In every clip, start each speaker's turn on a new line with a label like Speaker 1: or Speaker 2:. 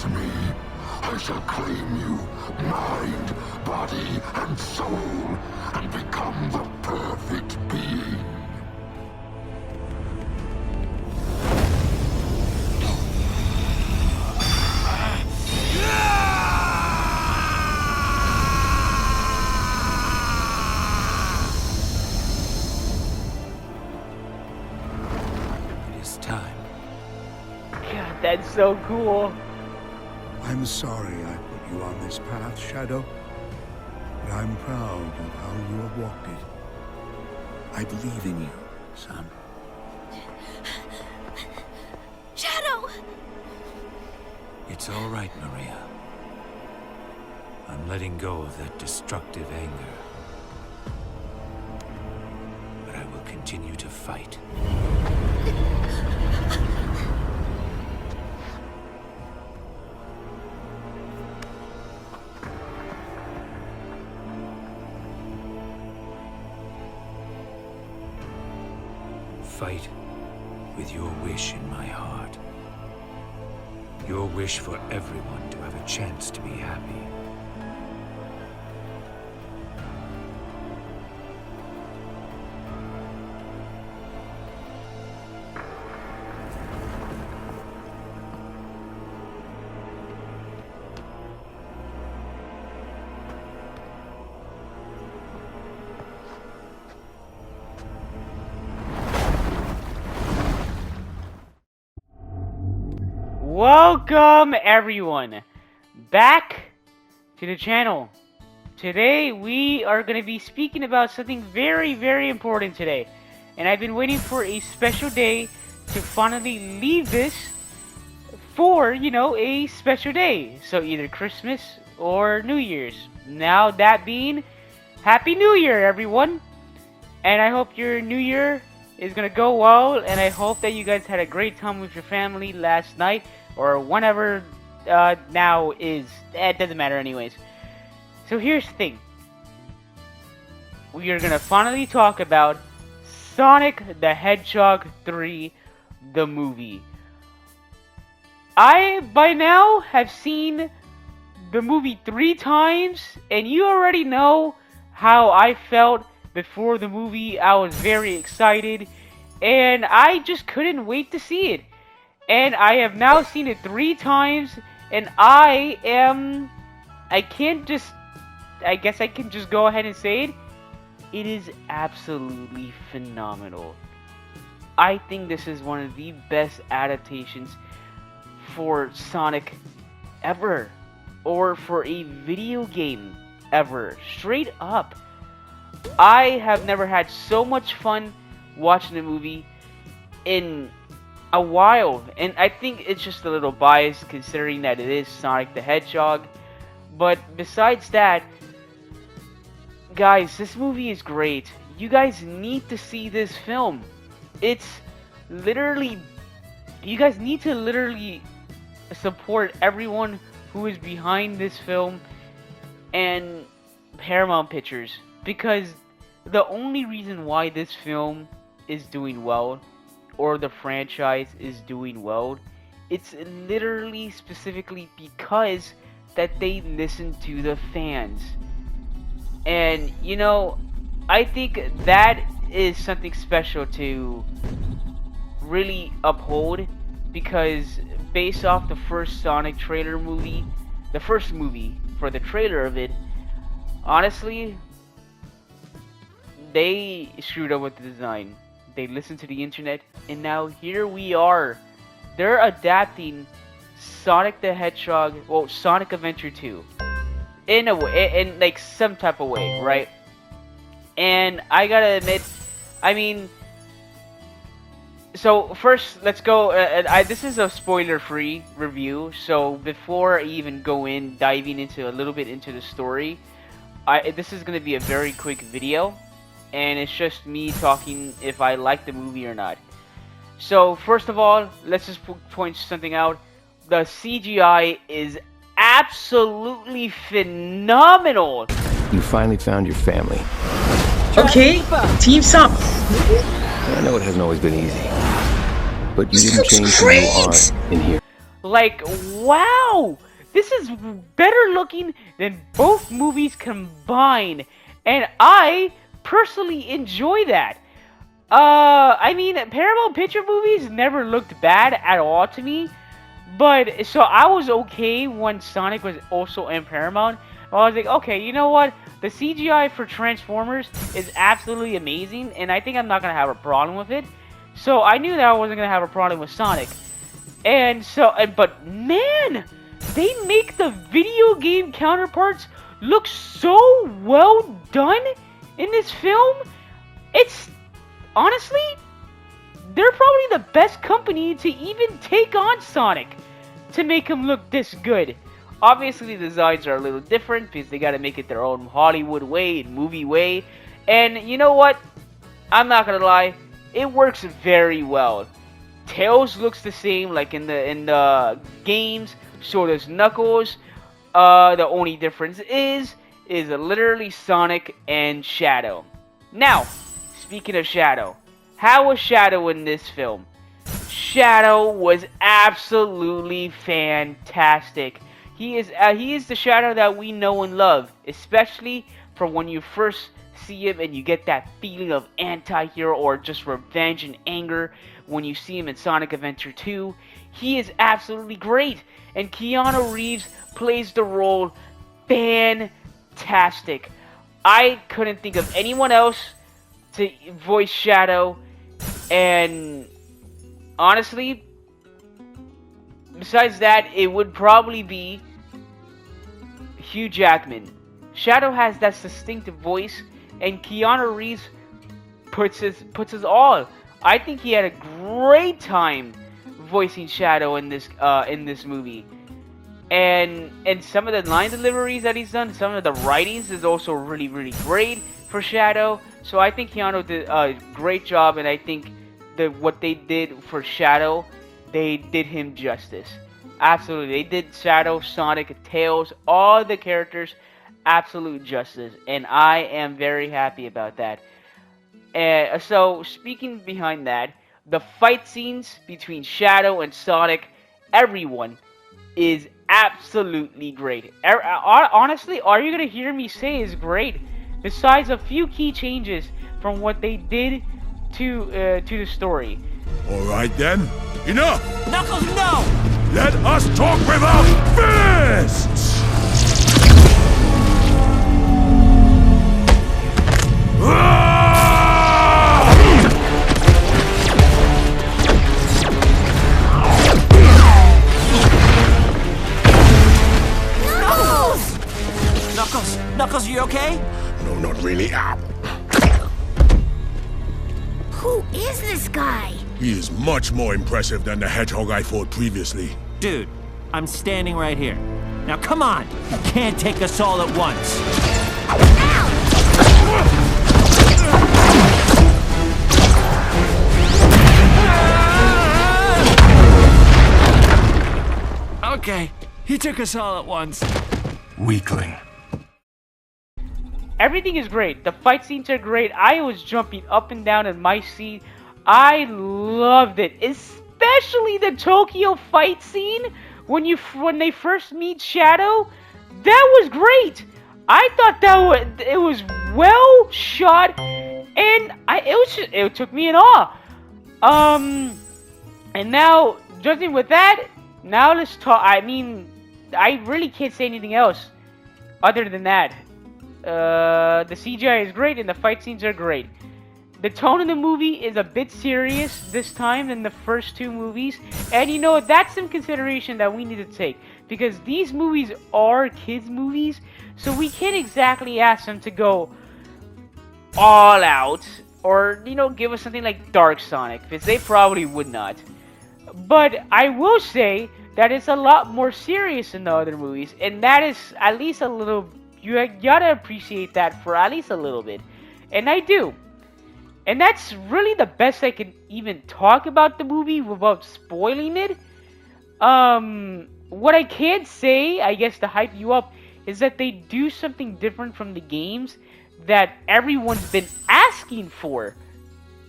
Speaker 1: me, I shall claim you, mind, body, and soul, and become the perfect being.
Speaker 2: It is time.
Speaker 3: God, that's so cool.
Speaker 4: I'm sorry I put you on this path, Shadow, but I'm proud of how you have walked it. I believe in you, son.
Speaker 5: Shadow!
Speaker 2: It's all right, Maria. I'm letting go of that destructive anger. But I will continue to fight. Fight with your wish in my heart. Your wish for everyone to have a chance to be happy.
Speaker 3: Welcome everyone back to the channel. Today we are going to be speaking about something very important today, and I've been waiting for a special day to finally leave this for, you know, a special day. So either Christmas or New Year's. Now that being, Happy New Year everyone, and I hope your New Year is gonna go well, and I hope that you guys had a great time with your family last night or whenever now is. It doesn't matter anyways. So here's the thing. We are gonna finally talk about Sonic the Hedgehog 3, the movie. I, by now, have seen the movie 3 times, and you already know how I felt before the movie. I was very excited, and I just couldn't wait to see it. And I have now seen it 3 times, and I guess I can just go ahead and say it. It is absolutely phenomenal. I think this is one of the best adaptations for Sonic ever, or for a video game ever. Straight up. I have never had so much fun watching the movie in a while, and I think it's just a little biased considering that it is Sonic the Hedgehog. But besides that, guys, this movie is great. You guys need to see this film. It's literally, you guys need to literally support everyone who is behind this film and Paramount Pictures, because the only reason why this film is doing well, or the franchise is doing well, it's literally specifically because that they listen to the fans. And you know, I think that is something special to really uphold, because based off the first Sonic trailer movie, the first movie for the trailer of it, honestly, they screwed up with the design. They listened to the internet, and now here we are. They're adapting Sonic the Hedgehog, well, Sonic Adventure 2, in a way, in like some type of way, right? And I gotta admit, I mean, so first let's go. This is a spoiler-free review, so before I even go in, diving into a little bit into the story, this is gonna be a very quick video, and it's just me talking if I like the movie or not. So first of all, let's just point something out. The CGI is absolutely phenomenal.
Speaker 6: You finally found your family.
Speaker 7: Okay, team's up.
Speaker 6: I know it hasn't always been easy, but you didn't change who you are in here.
Speaker 3: Like, wow, this is better looking than both movies combined, and I personally enjoy that. I mean, Paramount Picture movies never looked bad at all to me, but so I was okay when Sonic was also in Paramount. I was like, okay, you know what? The CGI for Transformers is absolutely amazing, and I think I'm not gonna have a problem with it. So I knew that I wasn't gonna have a problem with Sonic. And so, but man, they make the video game counterparts look so well done in this film. It's honestly, they're probably the best company to even take on Sonic to make him look this good. Obviously, the designs are a little different because they gotta make it their own Hollywood way and movie way. And you know what? I'm not gonna lie, it works very well. Tails looks the same like in the games. So does Knuckles. The only difference is literally Sonic and Shadow. Now, speaking of Shadow, how was Shadow in this film? Shadow was absolutely fantastic. He is the Shadow that we know and love, especially from when you first see him and you get that feeling of anti-hero or just revenge and anger when you see him in Sonic Adventure 2. He is absolutely great, and Keanu Reeves plays the role fantastic. I couldn't think of anyone else to voice Shadow, and honestly, besides that, it would probably be Hugh Jackman. Shadow has that distinctive voice, and Keanu Reeves puts his all. I think he had a great time voicing Shadow in this movie, and some of the line deliveries that he's done, some of the writings is also really great for Shadow. So I think Keanu did a great job, and I think what they did for Shadow, they did him justice. Absolutely, they did Shadow, Sonic, Tails, all the characters absolute justice, and I am very happy about that. So speaking behind that, the fight scenes between Shadow and Sonic, everyone is absolutely great. Honestly, all you're gonna hear me say is great. Besides a few key changes from what they did to the story.
Speaker 8: All right then, enough.
Speaker 9: Knuckles, no!
Speaker 8: Let us talk without fists.
Speaker 9: Knuckles, you okay?
Speaker 8: No, not really. Ow.
Speaker 5: Who is this guy?
Speaker 8: He is much more impressive than the Hedgehog I fought previously.
Speaker 9: Dude, I'm standing right here. Now come on! You can't take us all at once. Okay, he took us all at once.
Speaker 2: Weakling.
Speaker 3: Everything is great. The fight scenes are great. I was jumping up and down in my seat. I loved it, especially the Tokyo fight scene when they first meet Shadow. That was great. I thought it was well shot, and it took me in awe. And now judging with that, now let's talk. I mean, I really can't say anything else other than that. The CGI is great and the fight scenes are great. The tone of the movie is a bit serious this time than the first two movies, and you know, that's some consideration that we need to take, because these movies are kids movies, so we can't exactly ask them to go all out or, you know, give us something like Dark Sonic, because they probably would not. But I will say that it's a lot more serious than the other movies, and that is at least a little. You gotta appreciate that for at least a little bit, and I do. And that's really the best I can even talk about the movie without spoiling it. What I can say, I guess, to hype you up, is that they do something different from the games that everyone's been asking for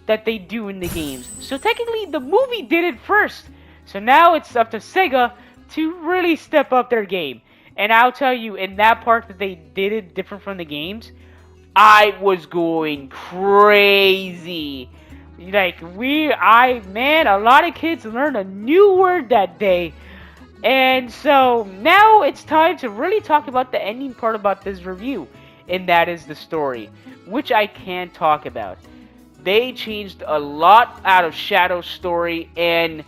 Speaker 3: that they do in the games. So technically, the movie did it first. So now it's up to Sega to really step up their game. And I'll tell you, in that part that they did it different from the games, I was going crazy. Like, man, a lot of kids learned a new word that day. And so now it's time to really talk about the ending part about this review, and that is the story, which I can talk about. They changed a lot out of Shadow's story, and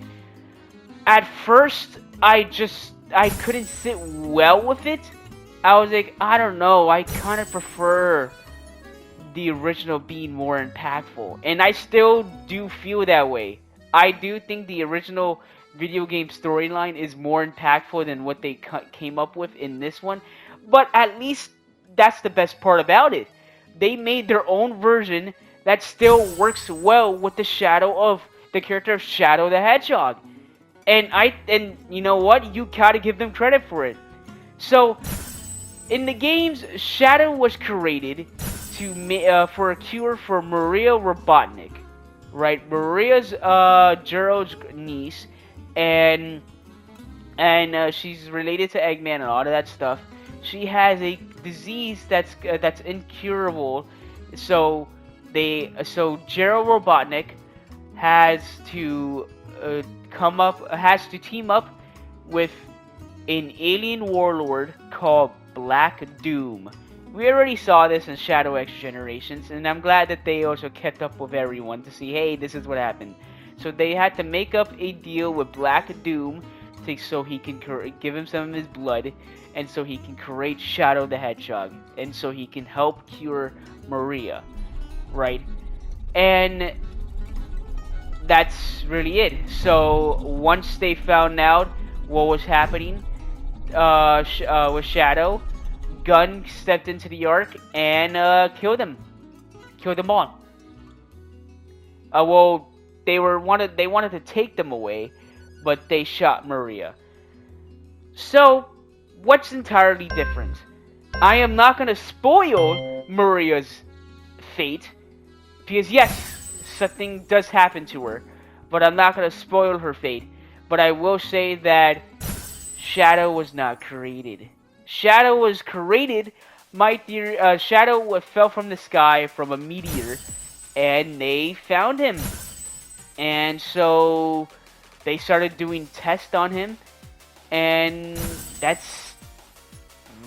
Speaker 3: at first I couldn't sit well with it. I was like, I don't know, I kind of prefer the original being more impactful, and I still do feel that way. I do think the original video game storyline is more impactful than what they came up with in this one, but at least that's the best part about it. They made their own version that still works well with the character of Shadow the Hedgehog. And you know what? You gotta give them credit for it. So, in the games, Shadow was created for a cure for Maria Robotnik, right? Maria's Gerald's niece, and she's related to Eggman and all of that stuff. She has a disease that's incurable. So Gerald Robotnik has to team up with an alien warlord called Black Doom. We already saw this in Shadow X Generations, and I'm glad that they also kept up with everyone to see, hey, this is what happened. So they had to make up a deal with Black Doom so he can give him some of his blood, and so he can create Shadow the Hedgehog, and so he can help cure Maria, right? And that's really it. So once they found out what was happening with Shadow, Gunn stepped into the Ark and killed them all. Well, they wanted to take them away, but they shot Maria. So, what's entirely different? I am not gonna spoil Maria's fate, because yes, something does happen to her, but I'm not gonna spoil her fate. But I will say that Shadow was not created. Shadow was created, Shadow fell from the sky from a meteor, and they found him. And so they started doing tests on him, and that's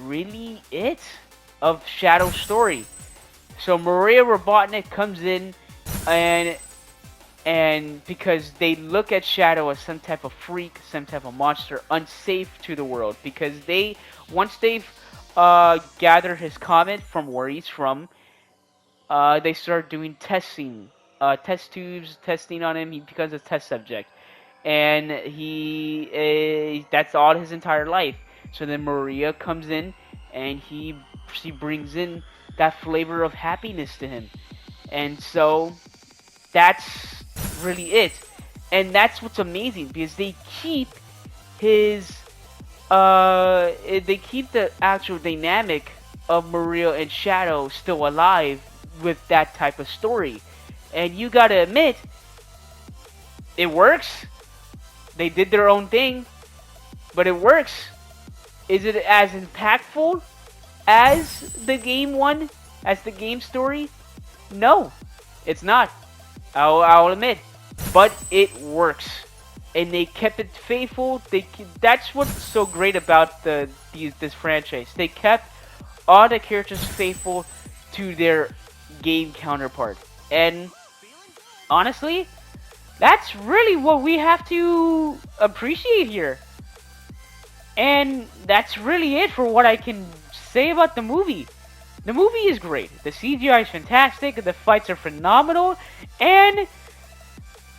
Speaker 3: really it of Shadow's story. So Maria Robotnik comes in, and because they look at Shadow as some type of freak, some type of monster, unsafe to the world, because once they've gathered his comet from where he's from, they start doing testing, test tubes, testing on him. He becomes a test subject, and that's all his entire life. So then Maria comes in, and she brings in that flavor of happiness to him, and so that's really it. And that's what's amazing, because they keep the actual dynamic of Maria and Shadow still alive with that type of story. And you gotta admit, it works. They did their own thing, but it works. Is it as impactful as the game one, as the game story? No, it's not. I'll admit, but it works, and they kept it faithful. That's what's so great about this franchise. They kept all the characters faithful to their game counterpart, and honestly, that's really what we have to appreciate here. And that's really it for what I can say about the movie. The movie is great. The CGI is fantastic. The fights are phenomenal. And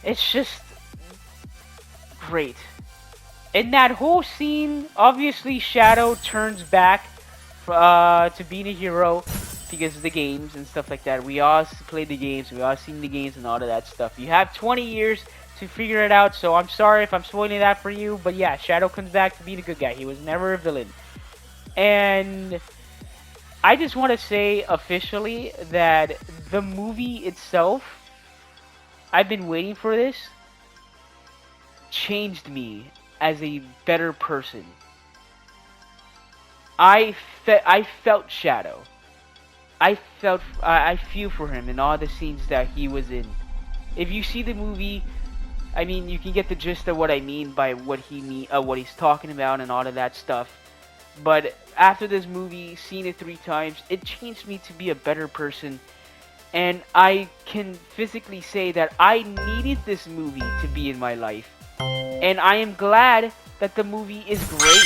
Speaker 3: it's just great. In that whole scene, obviously Shadow turns back to being a hero because of the games and stuff like that. We all played the games. We all seen the games and all of that stuff. You have 20 years to figure it out, so I'm sorry if I'm spoiling that for you. But yeah, Shadow comes back to being a good guy. He was never a villain. And I just want to say officially that the movie itself, I've been waiting for this, changed me as a better person. I felt Shadow. I feel for him in all the scenes that he was in. If you see the movie, I mean, you can get the gist of what I mean by what he's talking about and all of that stuff. But after this movie, seeing it 3 times, it changed me to be a better person. And I can physically say that I needed this movie to be in my life. And I am glad that the movie is great.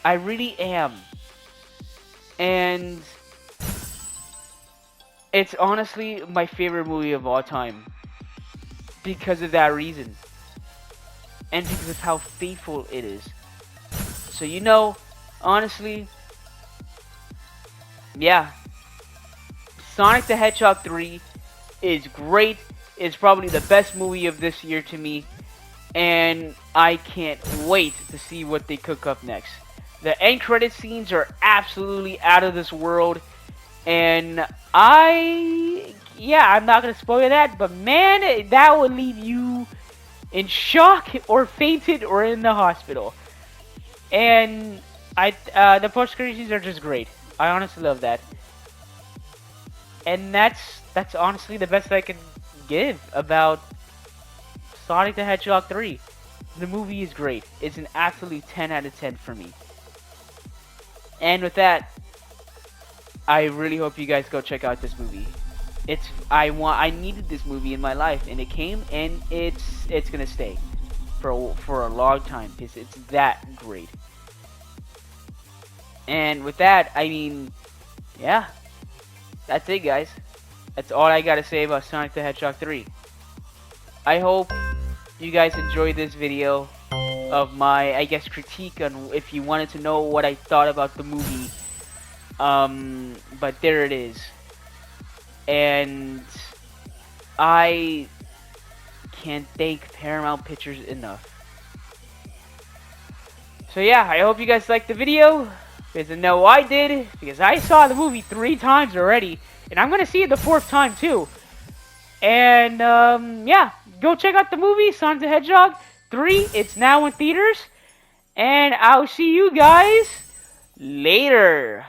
Speaker 3: I really am. And it's honestly my favorite movie of all time. Because of that reason. And because of how faithful it is. So you know, honestly, yeah. Sonic the Hedgehog 3 is great. It's probably the best movie of this year to me. And I can't wait to see what they cook up next. The end credit scenes are absolutely out of this world. And I'm not going to spoil that. But man, that would leave you in shock or fainted or in the hospital. And the post-credit scenes are just great. I honestly love that. And that's honestly the best I can give about Sonic the Hedgehog 3. The movie is great. It's an absolute 10 out of 10 for me. And with that, I really hope you guys go check out this movie. I needed this movie in my life, and it came, and it's gonna stay for a long time because it's that great. And with that, I mean, yeah, that's it, guys. That's all I gotta say about Sonic the Hedgehog 3. I hope you guys enjoyed this video of my, I guess, critique on if you wanted to know what I thought about the movie. But there it is. And I can't thank Paramount Pictures enough. So yeah, I hope you guys liked the video. Because I know I did. Because I saw the movie 3 times already. And I'm going to see it the 4th time too. And yeah, go check out the movie Sonic the Hedgehog 3. It's now in theaters. And I'll see you guys later.